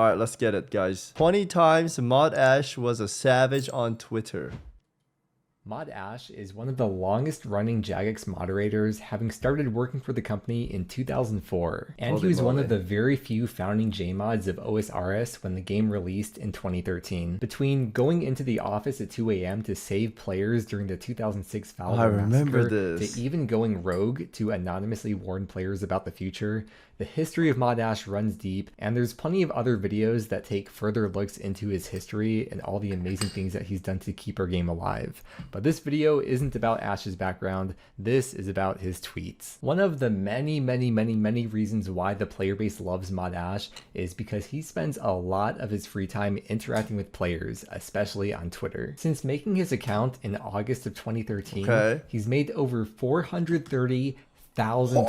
Alright, let's get it, guys. 20 times Mod Ash was a savage on Twitter. Mod Ash is one of the longest running Jagex moderators, having started working for the company in 2004. And he was one of the very few founding JMods of OSRS when the game released in 2013. Between going into the office at 2 a.m. to save players during the 2006 Valor Massacre, to even going rogue to anonymously warn players about the future, the history of Mod Ash runs deep, and there's plenty of other videos that take further looks into his history and all the amazing things that he's done to keep our game alive. But this video isn't about Ash's background, this is about his tweets. One of the many reasons why the player base loves Mod Ash is because he spends a lot of his free time interacting with players, especially on Twitter. Since making his account in August of 2013, he's made over 430,000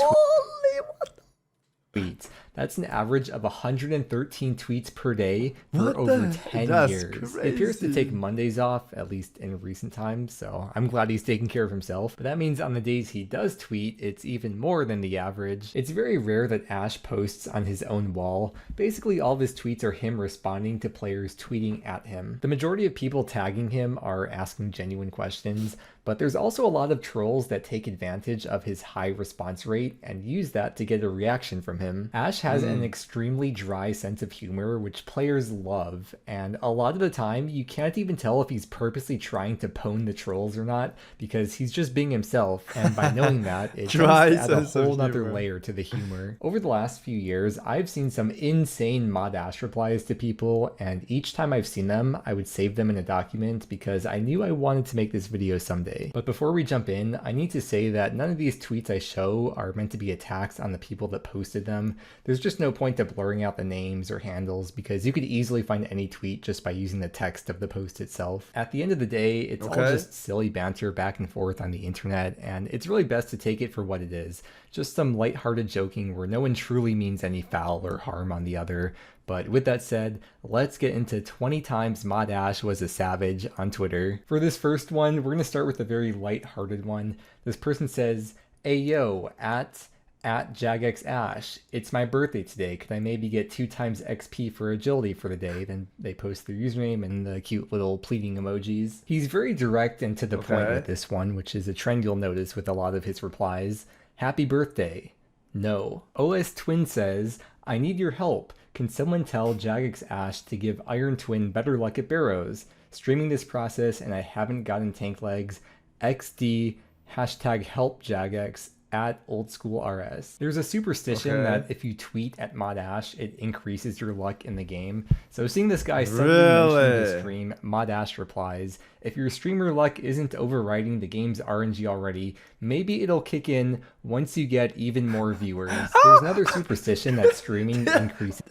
tweets. That's an average of 113 tweets per day for over 10 years. It appears to take Mondays off, at least in recent times, so I'm glad he's taking care of himself. But that means on the days he does tweet, it's even more than the average. It's very rare that Ash posts on his own wall. Basically, all of his tweets are him responding to players tweeting at him. The majority of people tagging him are asking genuine questions, but there's also a lot of trolls that take advantage of his high response rate and use that to get a reaction from him. Ash has an extremely dry sense of humor, which players love, and a lot of the time you can't even tell if he's purposely trying to pwn the trolls or not, because he's just being himself, and by knowing that, it does add a whole other layer to the humor. Over the last few years, I've seen some insane Mod Ash replies to people, and each time I've seen them, I would save them in a document because I knew I wanted to make this video someday. But before we jump in, I need to say that none of these tweets I show are meant to be attacks on the people that posted them. There's just no point to blurring out the names or handles because you could easily find any tweet just by using the text of the post itself. At the end of the day, it's all just silly banter back and forth on the internet, and it's really best to take it for what it is. Just some lighthearted joking where no one truly means any foul or harm on the other. But with that said, let's get into 20 times Mod Ash was a savage on Twitter. For this first one, we're going to start with a very lighthearted one. This person says, "Ayo, at Jagex Ash, it's my birthday today. Could I maybe get 2 times XP for agility for the day?" Then they post their username and the cute little pleading emojis. He's very direct and to the point with this one, which is a trend you'll notice with a lot of his replies. "Happy birthday." No. OS Twin says, "I need your help. Can someone tell Jagex Ash to give Iron Twin better luck at Barrows? Streaming this process and I haven't gotten tank legs. XD hashtag help Jagex at OldSchoolRS." There's a superstition that if you tweet at Mod Ash, it increases your luck in the game. So seeing this guy suddenly mention the stream, Mod Ash replies, "If your streamer luck isn't overriding the game's RNG already, maybe it'll kick in once you get even more viewers." There's another superstition that streaming increases.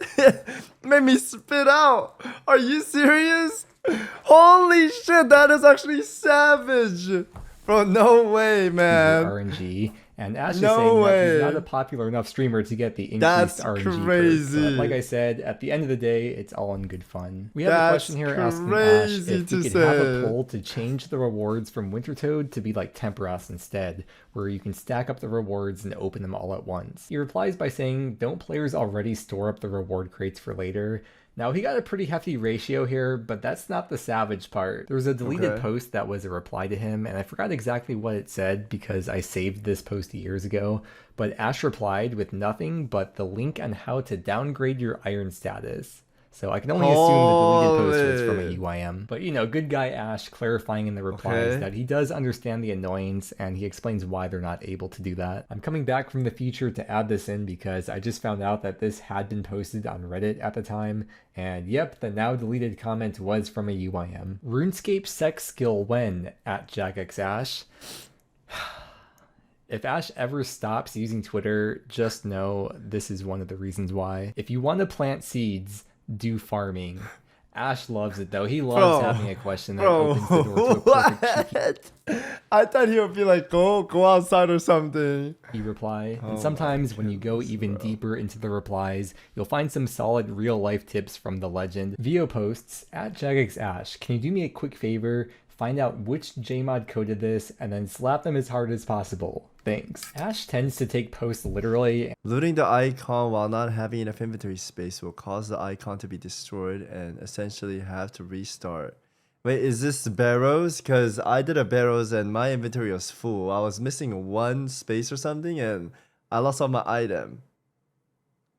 Made me spit out. Are you serious? Holy shit, that is actually savage. Bro, no way, man. RNG. And Ash is saying that he's not a popular enough streamer to get the increased RNG perks. But like I said, at the end of the day, it's all in good fun. We have a question here asking Ash if he could have a poll to change the rewards from Winter Toad to be like Temperas instead, where you can stack up the rewards and open them all at once. He replies by saying, "Don't players already store up the reward crates for later?" Now, he got a pretty hefty ratio here, but that's not the savage part. There was a deleted post that was a reply to him, and I forgot exactly what it said because I saved this post years ago, but Ash replied with nothing but the link on how to downgrade your iron status. So I can only assume the deleted post was from a UIM. But you know, good guy Ash clarifying in the replies that he does understand the annoyance and he explains why they're not able to do that. I'm coming back from the future to add this in because I just found out that this had been posted on Reddit at the time. And yep, the now deleted comment was from a UIM. "RuneScape sex skill when at Jagex Ash." If Ash ever stops using Twitter, just know this is one of the reasons why. If you want to plant seeds, do farming. Ash loves it though. He loves having a question that opens the door to a perfect I thought he would be like, go outside or something. You reply. And sometimes when you go even deeper into the replies, you'll find some solid real life tips from the legend. Vio posts, "At Jagex Ash, can you do me a quick favor? Find out which Jmod coded this, and then slap them as hard as possible. Thanks. Ash tends to take posts literally. Looting the icon while not having enough inventory space will cause the icon to be destroyed and essentially have to restart. Wait, is this Barrows? Because I did a Barrows and my inventory was full. I was missing one space or something and I lost all my item.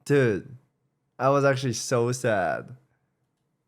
Dude, I was actually so sad.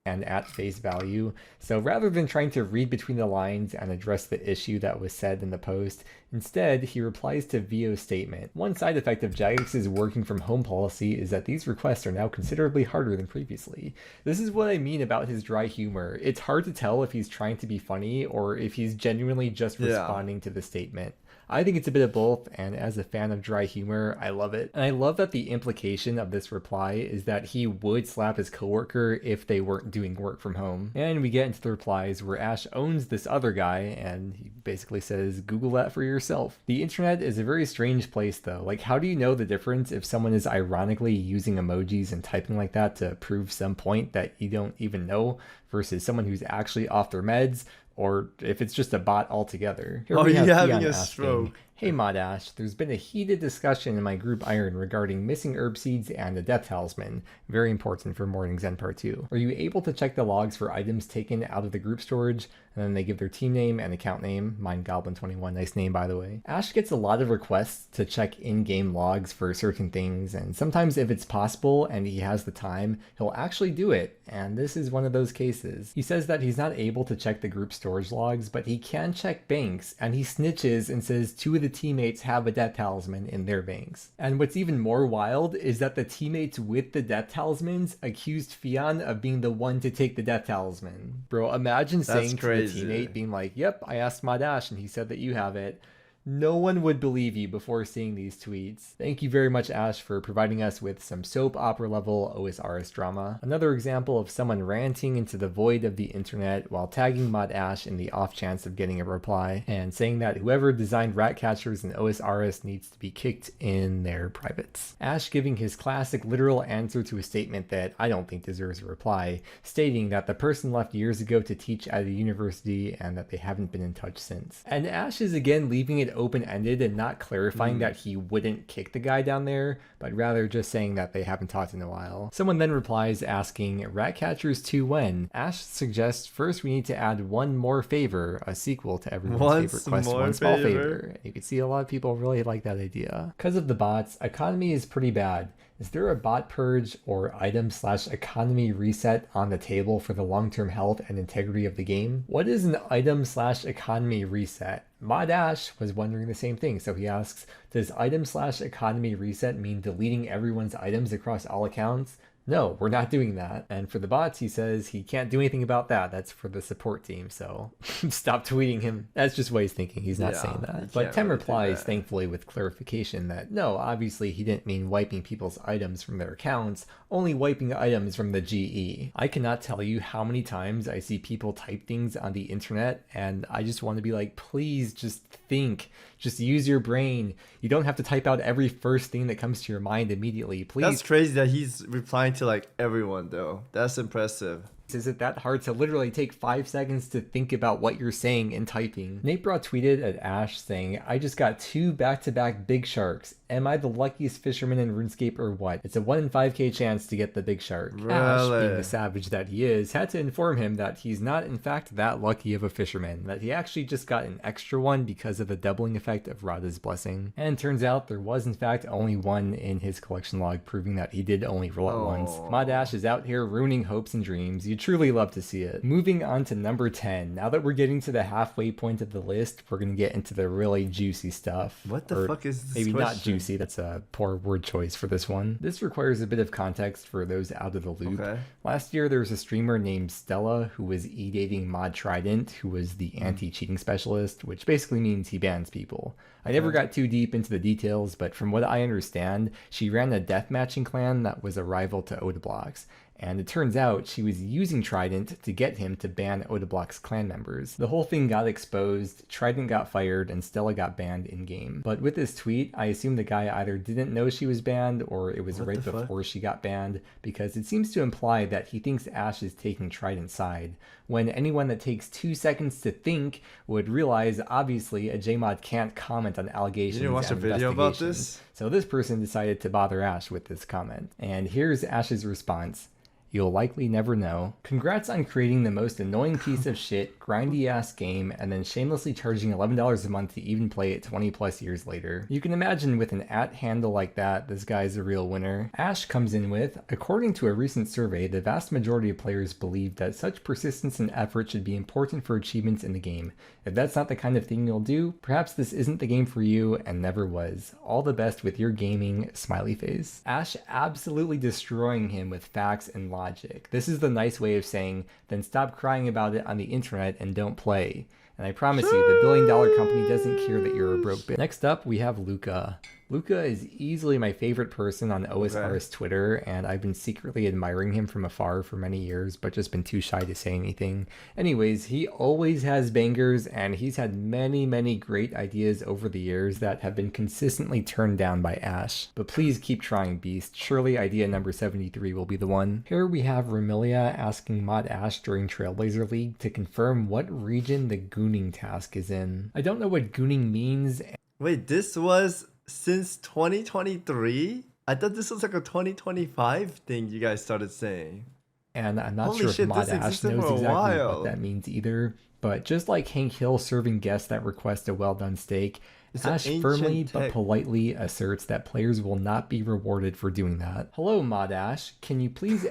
And at face value. So rather than trying to read between the lines and address the issue that was said in the post, instead he replies to Vio's statement. One side effect of Jagix's working from home policy is that these requests are now considerably harder than previously. This is what I mean about his dry humor. It's hard to tell if he's trying to be funny or if he's genuinely just responding to the statement. I think it's a bit of both, and as a fan of dry humor, I love it. And I love that the implication of this reply is that he would slap his coworker if they weren't doing work from home. And we get into the replies where Ash owns this other guy, and he basically says, Google that for yourself. The internet is a very strange place though. Like, how do you know the difference if someone is ironically using emojis and typing like that to prove some point that you don't even know versus someone who's actually off their meds? Or if it's just a bot altogether. Here we have having Theon a asking, stroke. Hey Modash, there's been a heated discussion in my group Iron regarding missing herb seeds and the death talisman. Very important for Morning's End Part 2. Are you able to check the logs for items taken out of the group storage? And then they give their team name and account name. Mine Goblin21, nice name by the way. Ash gets a lot of requests to check in-game logs for certain things, and sometimes if it's possible and he has the time, he'll actually do it, and this is one of those cases. He says that he's not able to check the group storage logs, but he can check banks, and he snitches and says 2 of the teammates have a death talisman in their banks. And what's even more wild is that the teammates with the death talismans accused Fion of being the one to take the death talisman. Bro, imagine saying to the teammate being like, yep, I asked Modash and he said that you have it. No one would believe you before seeing these tweets. Thank you very much, Ash, for providing us with some soap opera level OSRS drama. Another example of someone ranting into the void of the internet while tagging Mod Ash in the off chance of getting a reply and saying that whoever designed rat catchers in OSRS needs to be kicked in their privates. Ash giving his classic literal answer to a statement that I don't think deserves a reply, stating that the person left years ago to teach at a university and that they haven't been in touch since. And Ash is again leaving it open-ended and not clarifying that he wouldn't kick the guy down there, but rather just saying that they haven't talked in a while. Someone then replies asking, Ratcatchers 2 when? Ash suggests first we need to add one more favor, a sequel to everyone's favorite quest, One Small Favor. You can see a lot of people really like that idea. Because of the bots, economy is pretty bad. Is there a bot purge or item/economy reset on the table for the long-term health and integrity of the game? What is an item/economy reset? Modash was wondering the same thing, so he asks, does item/economy reset mean deleting everyone's items across all accounts? No, we're not doing that. And for the bots, he says he can't do anything about that. That's for the support team, so stop tweeting him. That's just what he's thinking. He's not saying that. But Tem replies, thankfully, with clarification that no, obviously he didn't mean wiping people's items from their accounts, only wiping items from the GE. I cannot tell you how many times I see people type things on the internet, and I just want to be like, please just think. Just use your brain. You don't have to type out every first thing that comes to your mind immediately, please. That's crazy that he's replying to like everyone though. That's impressive. Is it that hard to literally take 5 seconds to think about what you're saying and typing? Napebra tweeted at Ash saying, I just got 2 back-to-back big sharks. Am I the luckiest fisherman in RuneScape or what? It's a 1 in 5k chance to get the big shark. Really? Ash, being the savage that he is, had to inform him that he's not in fact that lucky of a fisherman, that he actually just got an extra one because of the doubling effect of Radha's blessing. And turns out there was in fact only 1 in his collection log, proving that he did only roll it once. Mod Ash is out here ruining hopes and dreams. You truly love to see it. Moving on to number 10. Now that we're getting to the halfway point of the list, we're going to get into the really juicy stuff. What the fuck is this maybe question? Not juicy, that's a poor word choice for this one. This requires a bit of context for those out of the loop. Okay. Last year there was a streamer named Stella who was e-dating Mod Trident, who was the anti-cheating specialist, which basically means he bans people. I never got too deep into the details, but from what I understand, she ran a deathmatching clan that was a rival to Odablox. and it turns out she was using Trident to get him to ban Odeblock's clan members. The whole thing got exposed, Trident got fired, and Stella got banned in-game. But with this tweet, I assume the guy either didn't know she was banned or it was right before she got banned, because it seems to imply that he thinks Ash is taking Trident's side, when anyone that takes 2 seconds to think would realize obviously a JMod can't comment on allegations. You didn't watch a video about this? So this person decided to bother Ash with this comment. And here's Ash's response. You'll likely never know. Congrats on creating the most annoying piece of shit, grindy ass game, and then shamelessly charging $11 a month to even play it 20 plus years later. You can imagine with an @handle like that, this guy's a real winner. Ash comes in with, according to a recent survey, the vast majority of players believe that such persistence and effort should be important for achievements in the game. If that's not the kind of thing you'll do, perhaps this isn't the game for you and never was. All the best with your gaming, smiley face. Ash absolutely destroying him with facts and logic. This is the nice way of saying, then stop crying about it on the internet and don't play. And I promise you, the billion-dollar company doesn't care that you're a broke bitch. Next up, we have Luca. Luca is easily my favorite person on OSRS Twitter, and I've been secretly admiring him from afar for many years, but just been too shy to say anything. Anyways, he always has bangers, and he's had many great ideas over the years that have been consistently turned down by Ash. But please keep trying, Beast. Surely idea number 73 will be the one. Here we have Ramilia asking Mod Ash during Trailblazer League to confirm what region the gooning task is in. I don't know what gooning means. Wait, this was since 2023? I thought this was like a 2025 thing you guys started saying. And I'm not sure if Mod Ash knows exactly what that means either. But just like Hank Hill serving guests that request a well-done steak, Ash firmly but politely asserts that players will not be rewarded for doing that. Hello, Mod Ash. Can you please...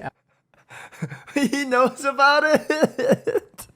He knows about it!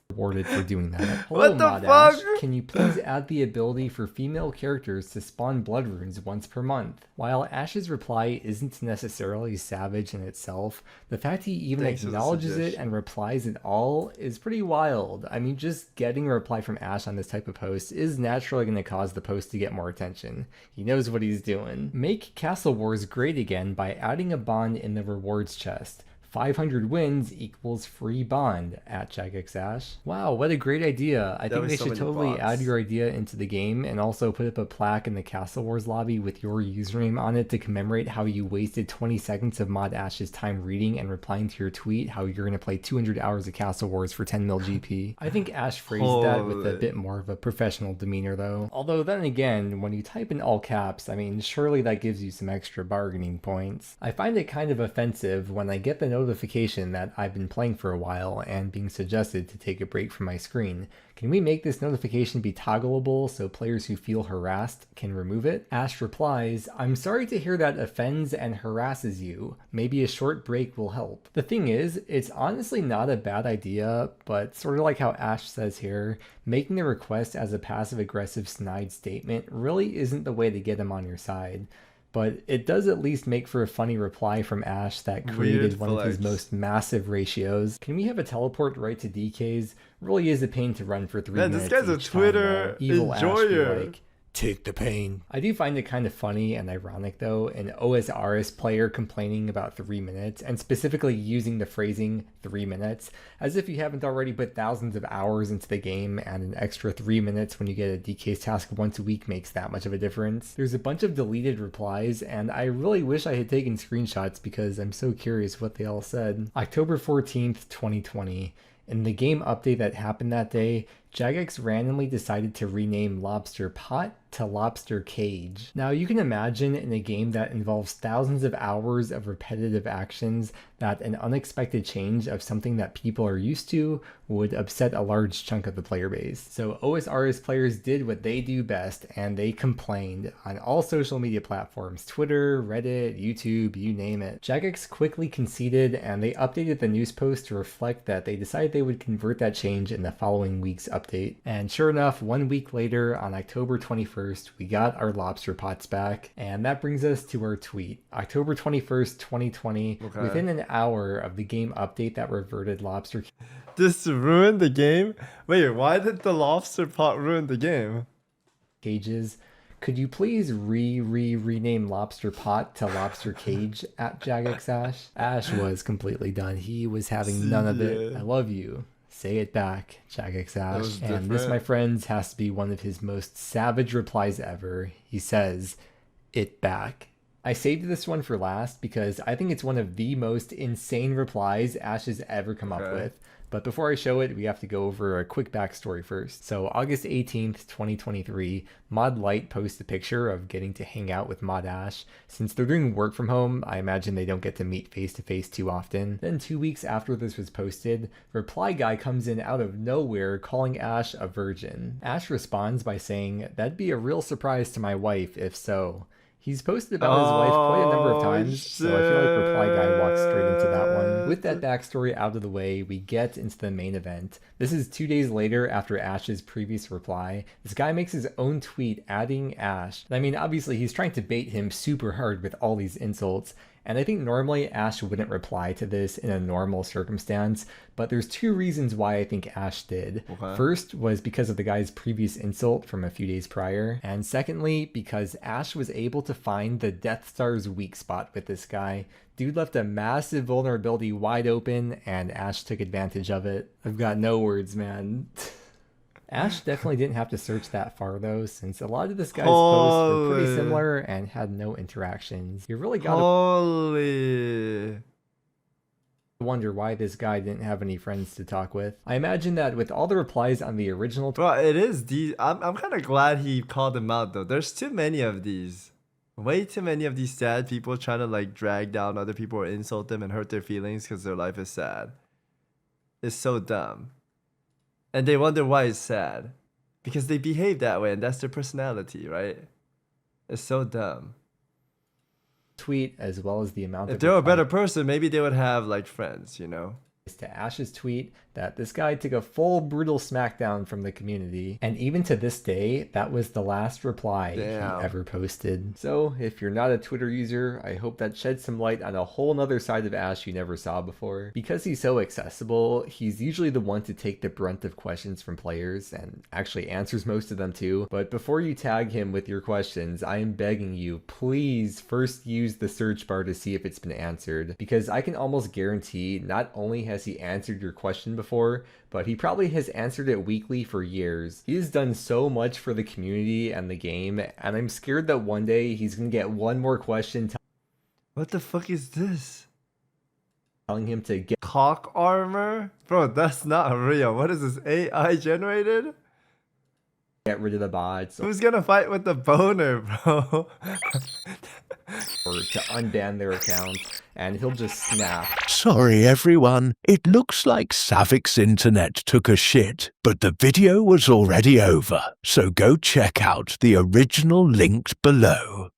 Rewarded for doing that. Hello, what the Mod fuck? Ash. Can you please add the ability for female characters to spawn blood runes once per month? While Ash's reply isn't necessarily savage in itself, the fact he even acknowledges it and replies at all is pretty wild. I mean, just getting a reply from Ash on this type of post is naturally going to cause the post to get more attention. He knows what he's doing. Make Castle Wars great again by adding a bond in the rewards chest. 500 wins equals free bond at JagXAsh. Wow, what a great idea. I think they should totally add your idea into the game and also put up a plaque in the Castle Wars lobby with your username on it to commemorate how you wasted 20 seconds of Mod Ash's time reading and replying to your tweet how you're going to play 200 hours of Castle Wars for 10 mil GP. I think Ash phrased that with a bit more of a professional demeanor though. Although then again, when you type in all caps, I mean, surely that gives you some extra bargaining points. I find it kind of offensive when I get the notification that I've been playing for a while and being suggested to take a break from my screen. Can we make this notification be toggleable so players who feel harassed can remove it? Ash replies, I'm sorry to hear that offends and harasses you. Maybe a short break will help. The thing is, it's honestly not a bad idea, but sort of like how Ash says here, making the request as a passive-aggressive snide statement really isn't the way to get him on your side. But it does at least make for a funny reply from Ash that created one of his most massive ratios. Can we have a teleport right to DK's? Really is a pain to run for 3 minutes. This guy's a Twitter enjoyer. Take the pain. I do find it kind of funny and ironic though, an OSRS player complaining about 3 minutes and specifically using the phrasing 3 minutes as if you haven't already put thousands of hours into the game and an extra 3 minutes when you get a DK's task once a week makes that much of a difference. There's a bunch of deleted replies and I really wish I had taken screenshots because I'm so curious what they all said. October 14th, 2020. In the game update that happened that day, Jagex randomly decided to rename Lobster Pot to Lobster Cage. Now you can imagine in a game that involves thousands of hours of repetitive actions that an unexpected change of something that people are used to would upset a large chunk of the player base. So OSRS players did what they do best and they complained on all social media platforms, Twitter, Reddit, YouTube, you name it. Jagex quickly conceded and they updated the news post to reflect that they decided they would convert that change in the following week's update. And sure enough, 1 week later on October 21st, we got our lobster pots back. And that brings us to our tweet. October 21st, 2020, within an hour of the game update that reverted lobster. This ruined the game? Wait, why did the lobster pot ruin the game? Cages. Could you please rename Lobster Pot to Lobster Cage at Jagex Ash? Ash was completely done. He was having none of it. Yeah. I love you. Say it back, Jagex Ash. was And this, my different. friends, has to be one of his most savage replies ever. He says, "It back." I saved this one for last because I think it's one of the most insane replies Ash has ever come up Okay. with. But before I show it, we have to go over a quick backstory first. So August 18th, 2023, Mod Light posts a picture of getting to hang out with Mod Ash. Since they're doing work from home, I imagine they don't get to meet face to face too often. Then 2 weeks after this was posted, Reply Guy comes in out of nowhere calling Ash a virgin. Ash responds by saying, "That'd be a real surprise to my wife if so." He's posted about his wife quite a number of times, so I feel like Reply Guy walks straight into that one. With that backstory out of the way, we get into the main event. This is 2 days later after Ash's previous reply. This guy makes his own tweet adding Ash. I mean, obviously he's trying to bait him super hard with all these insults, and I think normally Ash wouldn't reply to this in a normal circumstance, but there's 2 reasons why I think Ash did. Okay. First was because of the guy's previous insult from a few days prior, and secondly, because Ash was able to find the Death Star's weak spot with this guy. Dude left a massive vulnerability wide open, and Ash took advantage of it. I've got no words, man. Ash definitely didn't have to search that far though, since a lot of this guy's posts were pretty Holy. similar and had no interactions. You really gotta Holy. wonder why this guy didn't have any friends to talk with. I imagine that with all the replies on the original Bro, it is I'm kind of glad he called him out though. There's too many of these. Way too many of these sad people trying to like drag down other people or insult them and hurt their feelings because their life is sad. It's so dumb. And they wonder why it's sad. Because they behave that way and that's their personality, right? It's so dumb. tweet, as well as the amount If of they were a replies better person, maybe they would have like friends, you know? to Ash's tweet that this guy took a full brutal smackdown from the community, and even to this day, that was the last reply Damn. he ever posted. So if you're not a Twitter user, I hope that sheds some light on a whole nother side of Ash you never saw before. Because he's so accessible, he's usually the one to take the brunt of questions from players, and actually answers most of them too. But before you tag him with your questions, I am begging you, please first use the search bar to see if it's been answered, because I can almost guarantee not only has he answered your question before, but he probably has answered it weekly for years. He has done so much for the community and the game, and I'm scared that one day he's gonna get one more question What the fuck is this? telling him to get Cock armor? Bro, that's not real. What is this, AI generated? rid of the bots Who's gonna fight with the boner, bro? or to unban their account, and he'll just snap. Sorry everyone, it looks like Savix internet took a shit, but the video was already over, so go check out the original linked below.